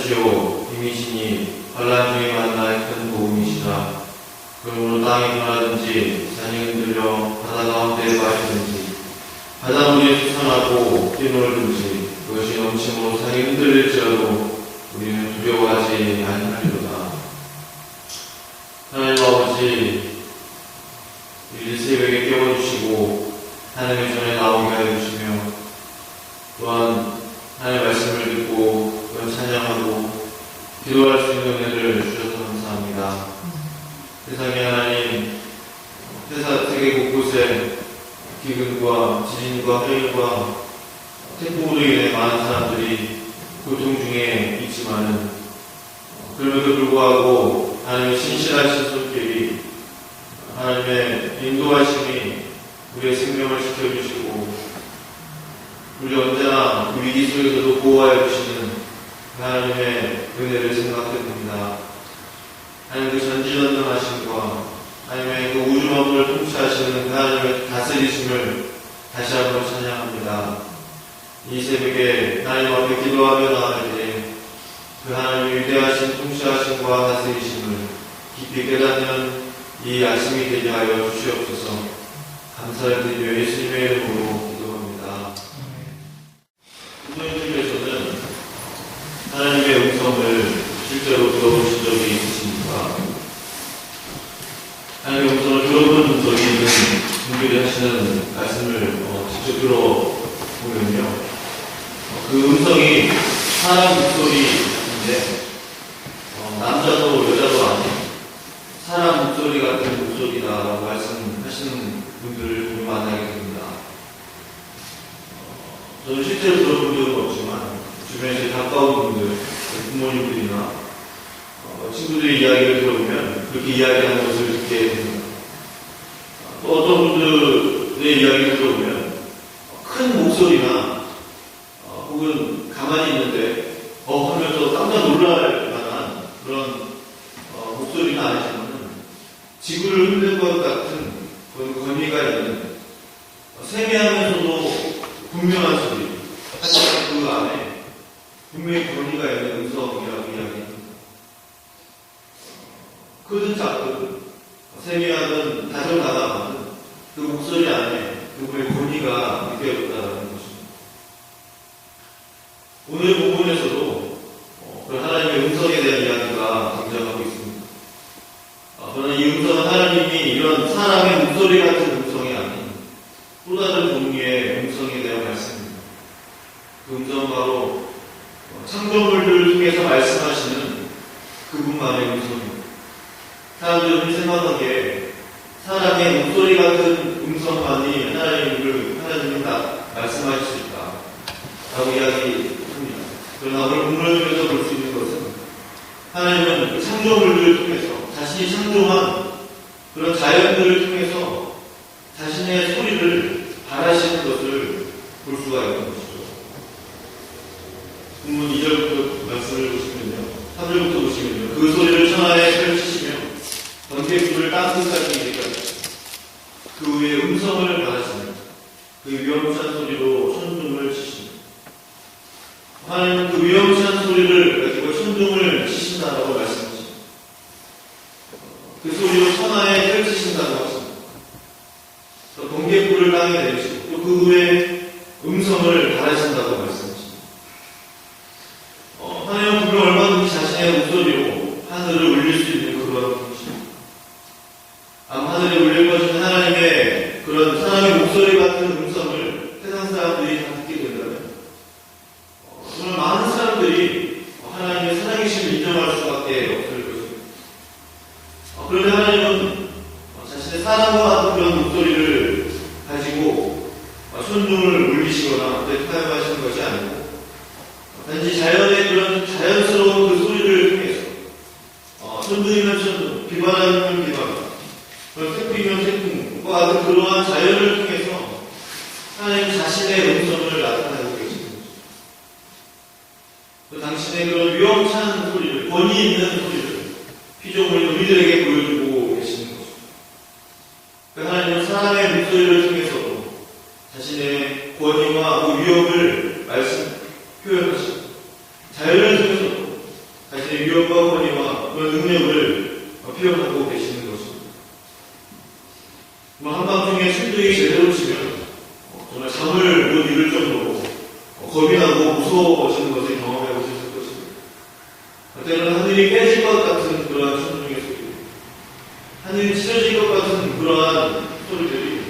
주시오. 이미시니 환난 중에 만나의 큰 도움이시라. 그러므로 땅이 변하든지 산이 흔들려 바다 가운데 빠지든지 바닷물이 솟아나고 뛰놀든지 그것이 넘침으로 산이 흔들릴지라도 우리는 두려워하지 아니하리로다. 하나님 아버지, 우리 새벽에 깨워주시고 하나님의 전에 나오게 하여주시며 또한 하나님의 말씀을 듣고 또한 찬양하고 기도할 수 있는 은혜를 주셔서 감사합니다. 세상에 하나님, 세계 곳곳에 기근과 지진과 하늘과 태풍으로 인해 많은 사람들이 고통 중에 있지만은 그럼에도 불구하고 하나님의 신실하신 손길이 하나님의 인도하심이 우리의 생명을 지켜주시고 우리 언제나 그 위기 속에서도 보호하여 주시는 하나님의 은혜를 생각해 봅니다. 하나님 그 전지전능하심과 하나님의 그 우주 만물을 통치하시는 하나님의 다스리심을 다시 한번 찬양합니다. 이 새벽에 하나님 앞에 기도하며 나아가되 그 하나님의 위대하신 통치하심과 다스리심을 깊이 깨닫는 이 아침이 되게 하여 주시옵소서. 감사를 드리며 예수님의 이름으로 기도합니다. 이번 주일에서는 하나님의 음성을 실제로 들어보신 적이 있으십니까? 하나님의 음성을 들어본 적이 있는 분들이 하시는 말씀을 직접 들어보면요, 그 음성이 사람 목소리인데 남자도 여자도 아닌 사람 목소리 같은 목소리다라고 말씀하시는 분들을 보면 만나게 됩니다. 저는 실제로 들어본 적은 없지만 주변에 제일 가까운 분들, 부모님들이나 친구들의 이야기를 들어보면 그렇게 이야기하는 것을 듣게 됩니다. 또 어떤 분들의 이야기를 들어보면 큰 목소리나 혹은 가만히 있는데 하면서 깜짝 놀랄 만한 그런 목소리는 아니지만 지구를 흔든 것 같은 그런 권위가 있는 세미하면서도 분명한 소리, 하지만 그 안에 분명히 권위가 있는 음성이라고 이야기합니다. 크든 작든 세미하든 다정다감하든 그 목소리 안에 그분의 권위가 느껴졌다는 것입니다. 오늘 본문에서도 하나님의 음성에 대한 이야기가 등장하고 있습니다. 그러나 이 음성은 하나님이 이런 사람의 목소리 같은 음성이 아닌 또 다른 종류의 음성에 대한 말씀입니다. 그 음성은 바로 창조물들을 통해서 말씀하시는 그분만의 음성입니다. 사람들은 생각하기에 사람의 목소리 같은 음성만이 하나님이 말씀하실 수 있다라고 이야기합니다. 그러나 오늘 본문을 통해서 볼 수 있는 것은 하나님은 그 창조물들을 통해서 자신이 창조한 그런 자연들을 통해서 자신의 소리를 발하시는 것을 볼 수가 있는 것이죠. 본문 2절부터 말씀을 보시면요, 3절부터 보시면요, 그 소리를 천하에 펼치시며 번개불을 땅끝까지 이르기까지 그 후에 음성을 발하시며 그 위험찬 소리로 천둥을 치십니다. 하나님은 그 위험찬 소리를 가지고 천둥을 치신다라고 말씀하십니다. 그 소리로 천하에 펼치신다고 하십니다. 번개불을 땅에 내리시고 또 그 후에 음성을 발하신다고 말씀하십니다. 하나님은 분명 얼마든지 자신의 목소리로 하늘을 울릴 수 있는 그런 분이십니다. 아마 하늘에 울릴 것은 하나님의 그런 사람의 목소리 같은 음성을 세상 사람들이 다 듣게 된다면 정말 많은 사람들이 하나님의 살아계심을 인정할 수밖에 없을 것입니다. 그런데 하나님은 자신의 사람과 같은 그런 목소리를 가지고 천둥을 울리시거나 사용하시는 것이 아니고 단지 자연의 그런 자연스러운 그 소리를 통해서 천둥이면 천둥, 비바람이면 비바람, 태풍이면 태풍과 같은 그러한 자연을 통해서 하나님 자신의 음성을 나타내고 계십니다. 당신의 그런 위험찬 소리를, 권위 있는 소리를 피조물 우리들에게 보여주고 계시는 것입니다. 하나님은 사람의 목소리를 통해서도 자신의 권위와 그 위험을 표현하시고 자연을 통해서도 한밤중에 천둥이 제대로 치면 정말 잠을 못 이룰 정도로 겁이 나고 무서워지는 것을 경험해 보셨을 것입니다. 때로는 하늘이 깨질 것 같은 그러한 천둥의 소리, 하늘이 찢어질 것 같은 그러한 소리들이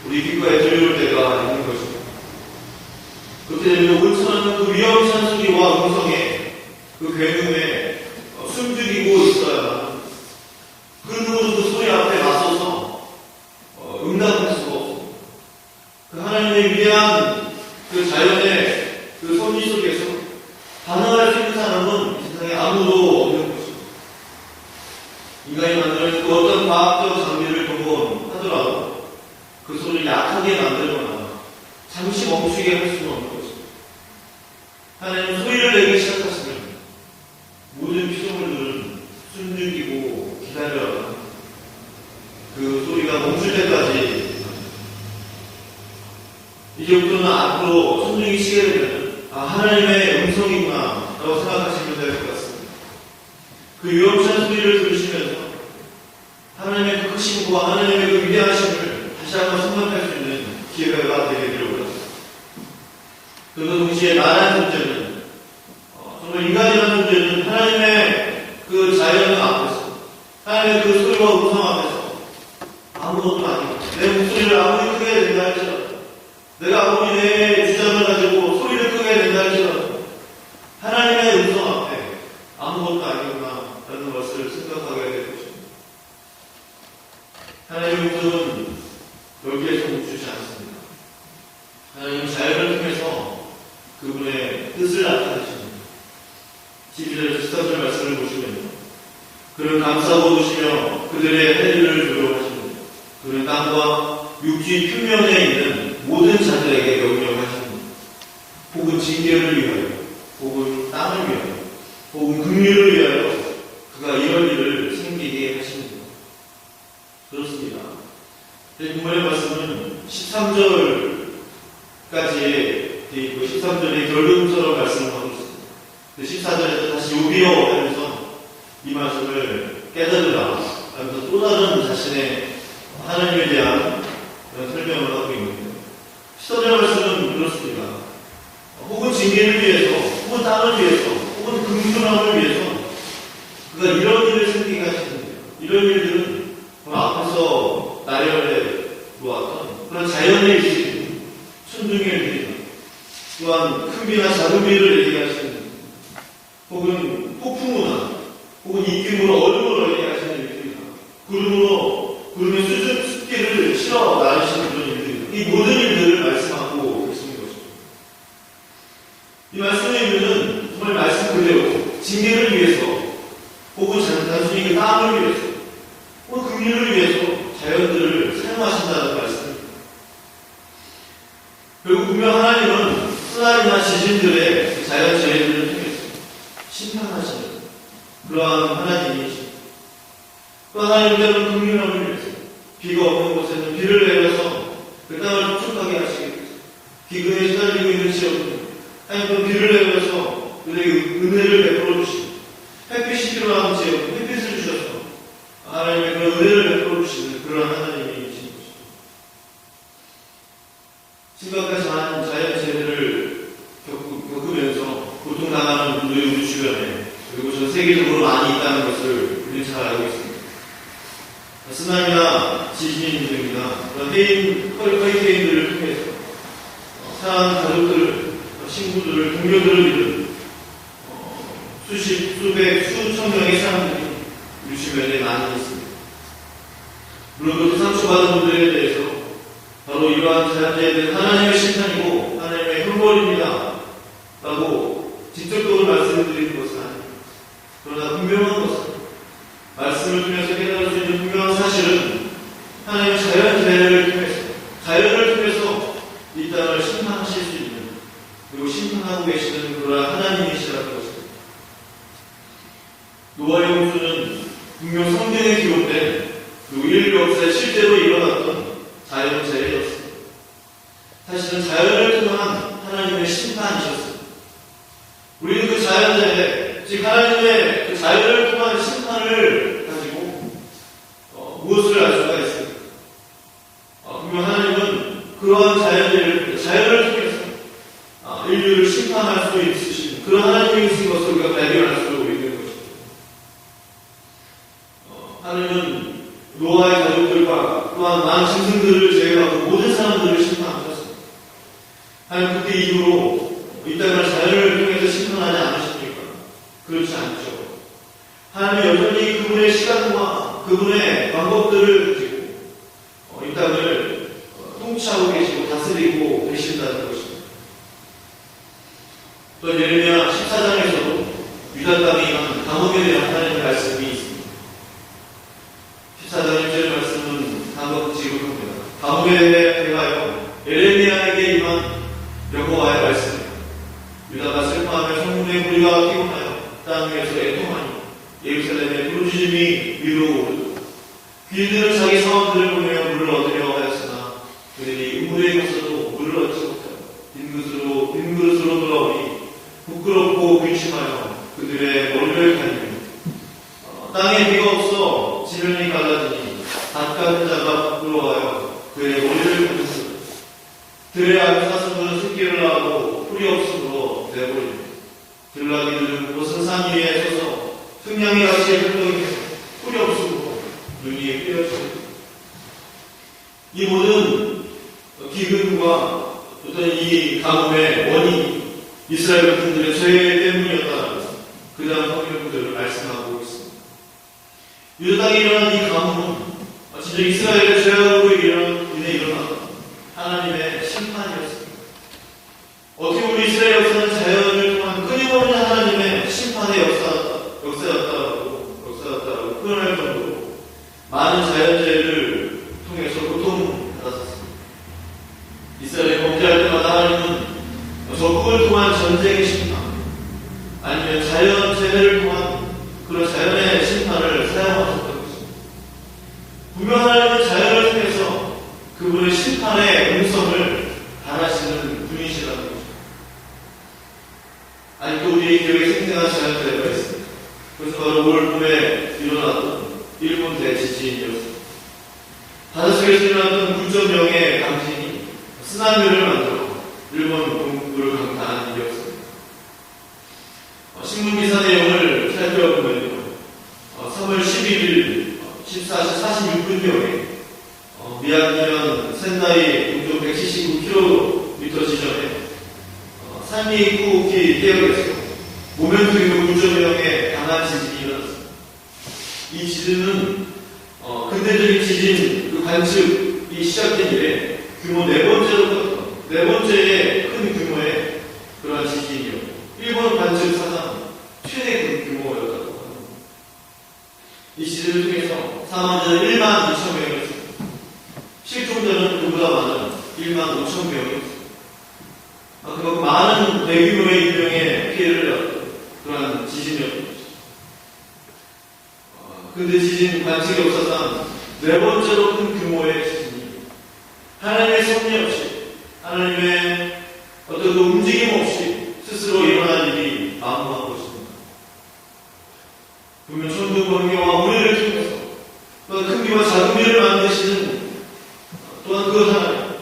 우리 귓가에 들려올 때가 있는 것입니다. 그렇게 되면 온천하는 그 위험한 소리와 음성에 그 굉음에 숨죽이고 있어야 그 누구도 그 소리 앞에 맞서서 응답할 수가 없습니다. 그 하나님의 위대한 그 자연의 그 섭리 속에서 반응할 수 있는 사람은 이 세상에 아무도 없는 것입니다. 인간이 만드는 그 어떤 과학적 장비를 동원하더라도 그 소리를 약하게 만들거나 잠시 멈추게 할 수는 없는 것입니다. 하나님은 소리를 내기 시작하시면 모든 피조물들은 숨죽이고 기다려야 그 소리가 멈출 때까지 이제부터는 앞으로 천둥이 치게 되면 하나님의 음성이구나 라고 생각하시면 될 것 같습니다. 그 위험한 소리를 들으시면서 하나님의 그 크심과 하나님의 그 위대하심을 다시 한번 생각할 수 있는 기회가 되기를 원합니다. 그리고 동시에 나라는 존재는 정말 인간이라는 존재는 하나님의 그 자연 앞에서 하나님의 그 소리와 음성 앞에서 아무것도 아니고 내 목소리를 아무리 크게 낸다 할지라도 내가 아무리 내 주장을 가지고 소리를 크게 낸다 할지라도 하나님의 음성 앞에 아무것도 아니구나 라는 것을 생각하게 될 것입니다. 하나님의 음성은 여기에서 멈추지 않습니다. 하나님은 자연을 통해서 그분의 뜻을 나타내십니다. 12절 13절 말씀을 보시면요. 그는 감싸고 두시며 그들의 해를 조력하십니다. 그는 땅과 육지 표면에 있는 모든 자들에게 명령하십니다. 혹은 징계를 위하여, 혹은 땅을 위하여, 혹은 긍휼을 위하여 그가 이런 일을 생기게 하십니다. 그렇습니다. 본문의 말씀은 13절까지 되어 있고 13절의 결론처럼 말씀을 하고 있습니다. 14절에서 다시 요비어 하면서 이 말씀을 깨달으라 하면서 또 다른 자신의 하나님에 대한 그런 설명을 하고 있는데 14절 말씀은 그렇습니다. 혹은 징계를 위해서, 혹은 땅을 위해서, 혹은 긍휼함을 위해서 그가 이런 일을 생기게 하시는데요. 이런 일들은 앞에서 나열해 놓았던 그런 자연의 일이 천둥의 일이나 또한 큰 비나 작은 비를 얘기하시는 혹은 폭풍우나 혹은 입김으로 얼음을 얘기하시는 일들이나 구름의 습기를 실어 나르시는 그런 일들이나 이 모든 일들을 말씀하고 계시는 것입니다. 이 말씀의 의미는 정말 말씀 그대로 징계를 위해서 혹은 단순히 그 땅을 위해서 혹은 긍휼을 위해서 자연들을 사용하신다는 말씀입니다. 결국 분명 하나님은 쓰나미나 지진들의 자연 재해들을 통해서 심판하시는 그러한 하나님이십니다. 또 하나님께서는 긍휼함을 위해서 비가 없는 곳에는 비를 내려서 그 땅을 촉촉하게 하시겠습니다. 기근에 시달리고 있는 지역은 하나님은 비를 내려서 그들에게 은혜를 베풀어 주시고 햇빛이 필요한 지역은 햇빛을 주셔서 하나님의 그런 은혜를 베풀어 주시는 그런 하나님이신 것입니다. 심각한 자연 재해를 겪으면서 고통당하는 분들이 우리 주변에 그리고 전 세계적으로 많이 있다는 것을 우리는 잘 알고 있습니다. 쓰나미나 지진 등이나 그런 허리케인들을 통해서 사랑하는 가족들을, 친구들을, 동료들을 잃은 수백, 수천 명의 사람들이 우리 주변에 많이 있습니다. 물론 그 상처받은 분들에 대해서 바로 이러한 자연재해는 하나님의 심판이고 하나님의 형벌입니다 라고 직접적으로 말씀드리는 것은 아닙니다. 그러나 분명한 것은 말씀을 통해서 깨달을 수 있는 분명한 사실은 하나님의 자연재해를 통해서 자연을 통해서 이 땅을 심판하실 수 있는 그리고 심판하고 계시는 그러한 하나님이시라는 것입니다. 노아의 홍수는 분명 성경에 기록된 그리고 인류 역사에 실제로 일어났던 자연재해였습니다. 사실은 자연을 통한 하나님의 심판이셨습니다. 우리는 그 자연재해, 즉 하나님의 그 자연을 통한 심판을 가지고 무엇을 알 수가 있습니까? 그러한 자연을 통해서 인류를 심판할 수 있으신 그런 하나님이 있으신 것을 우리가 발견할 수 있는 것입니다. 하나님은 노아의 가족들과 또한 많은 짐승들을 제외하고 모든 사람들을 심판하셨습니다. 하나님 그때 이후로 이 땅을 자연을 통해서 심판하지 않으십니까? 그렇지 않죠. 하나님은 여전히 그분의 시간과 그분의 방법들을 가지고 이 땅을 통치하고 계시고 다스리고 계신다는 것입니다. 또 예레미야 14장에서도 유다 땅에 임한 감옥에 대한 하나님의 말씀이 있습니다. 14장 1절 말씀은 다음과 지급합니다. 감옥에 대하여 예레미야에게 임한 여호와의 말씀입니다. 유다가 슬퍼하며 성문에 무리가 피곤하여 땅 위에서 애통하니 예루살렘의 부르짖음이 위로 오르고 귀인들은 자기 사원들을 보내어 물을 얻으려 하였으나 그들이 우물에 가서도 물을 얻지 못하여 빈 그릇으로 돌아오니 부끄럽고 근심하여 그들의 머리를 가리며 땅에 비가 없어 지면이 갈라지니 닷가는 자가 부끄러워하여 그의 머리를 가렸으나 들의 암사슴은 새끼를 낳고 풀이 없으므로 내버리며 들나귀들은 무슨 산 위에 서서 승냥이 같이 흘러있어 풀이 없으므로 눈이 삐어집니다. 이 모든 기근과 어떤 이 가뭄의 원인이 이스라엘 백성들의 죄 때문이었다는 그 다음 성경들을 말씀하고 있습니다. 유다 땅에 일어난 이 가뭄은 진짜 이스라엘의 죄악으로 인해 일어난 하나님의 심판이었습니다. 어떻게 우리 이스라엘 역사는 자연을 통한 끊임없는 하나님의 심판의 역사였다라고 표현할 정도로 많은 자연재해를 통해서 고통받았습니다. 이스라엘이 범죄할 때마다 하나님은 적국을 통한 전쟁의 심판, 아니면 자연재해를 통한 그런 자연의 심판을 사용하셨다고 했습니다. 분명 하나님은 자연을 통해서 그분의 심판의 음성을 바라시는 분이시라는 것입니다. 아직도 우리의 기억에 생생한 자연재해가 있습니다. 그것은 바로 올 봄에 일어났던 일본 대지진이었습니다. 바닷속에서 일어났던 9.0의 강진이 쓰나미를 만들어 일본 동부를 강타한 일이었습니다. 신문기사 내용을 살펴보면요. 3월 11일 14시 46분경에 미야기현 센다이 동쪽 179km 지점에 산리쿠오키 해역에서 모멘트 규모 9.0의 강한 지진이 일어났습니다. 이 지진은 근대적인 지진 그 관측이 시작된 이래 규모 네 번째의 큰 규모의 그러한 지진이었고 일본 관측 사상 최대 규모였다고 합니다. 이 지진을 통해서 사망자는 1만 2천 명이었습니다. 실종자는 그보다 많은 1만 5천 명이었습니다. 그만큼 많은 대규모의 인명의 피해를 입었던 그러한 지진이었습니다. 근데 지진 관측 역사상 네 번째로 큰 규모의 지진이 하나님의 섭리 없이 하나님의 어떤 그 움직임 없이 스스로 일어난 일이 만무한 것입니다. 분명 천둥 번개와 우리를 통해서 또한 큰 비와 작은 비를 만드시는 또한 그 하나님,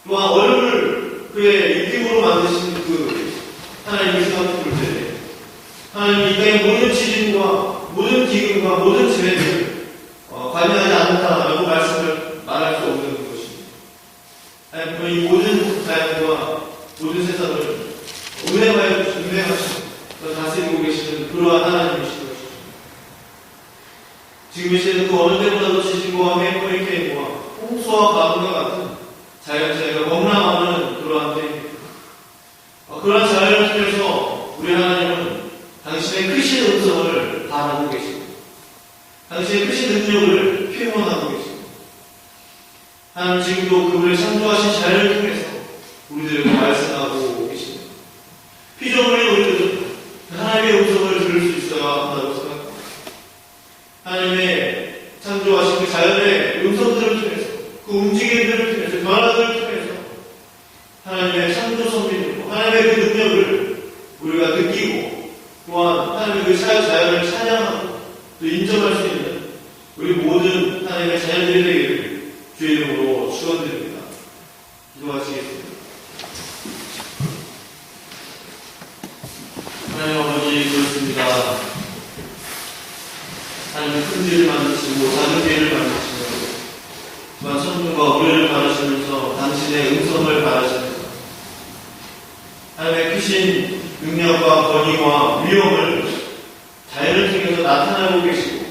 또한 얼음을 그의 입김으로 만드시는 그 하나님의 생각을 볼 때 하나님이 이 땅의 모든 지진과 모든 기근과 모든 재해를 관여하지 않는다라고 말할 수 없는 것입니다. 하나님은 이 모든 자연과 모든 세상을 운행하시고 다스리고 계시는 그러한 하나님이신 것입니다. 지금 이 시대는 그 어느 때보다도 지진과 해리케인과 홍수와 가뭄과 같은 자연재해가 너무나 많은 그러한 때입니다. 그러한 자연을 통해서 우리 하나님은 당신의 크신 음성을 바라고 계십니다. 당신의 크신 능력을 표현하고 계십니다. 하나님 지금도 그분의 창조하신 자연을 통해서 우리들에게 말씀하고 계십니다. 피조물인 우리들은 하나님의 음성을 들을 수 있어야 한다고 생각합니다. 하나님의 창조하신 그 자연의 음성들을 통해서 그 움직임들을 통해서 변화들을 통해서 하나님의 창조 섭리로 하나님의 그 능력을 우리가 느끼고 또한 하나님의 그 자연을 찬양하고 또 인정할 수 있는 우리 모든 하나님의 자녀들이 되기를 주의 이름으로 축원드립니다. 기도하시겠습니다. 하나님 아버지, 그렇습니다. 하나님은 큰 죄를 만드시고 작은 죄를 만드시고 또한 천국과 우리를 바라시면서 당신의 음성을 바라십니다. 하나님의 크신 능력과 권위와 위엄을 자연을 통해서 나타나고 계시고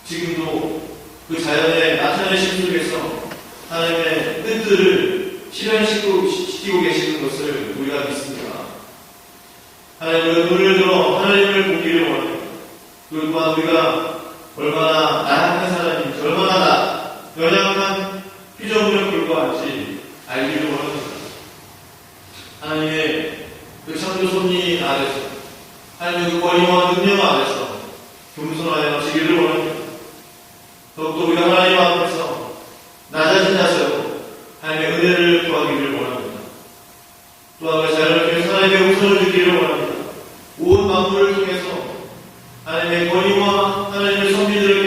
지금도 그 자연의 나타내신 속에서 하나님의 뜻들을 실현시키고 계시는 것을 우리가 믿습니다. 하나님은 눈을 들어 하나님을 보기를 원합니다. 그리고 또한 우리가 얼마나 나약한 사람인지, 얼마나 연약한 피조물에 불과한지 알기를 원합니다. 하나님의 그 창조 섭리 아래서, 하나님의 그 권위와 능력 아래서 겸손하여지기를 원합니다. 더욱더 우리가 하나님 앞에서 낮아진 자세로 하나님의 은혜를 구하기를 원합니다. 또한 그 자연을 통해서 하나님의 음성을 듣기를 원합니다. 온 만물을 통해서 하나님의 권위와 하나님의 섭리들을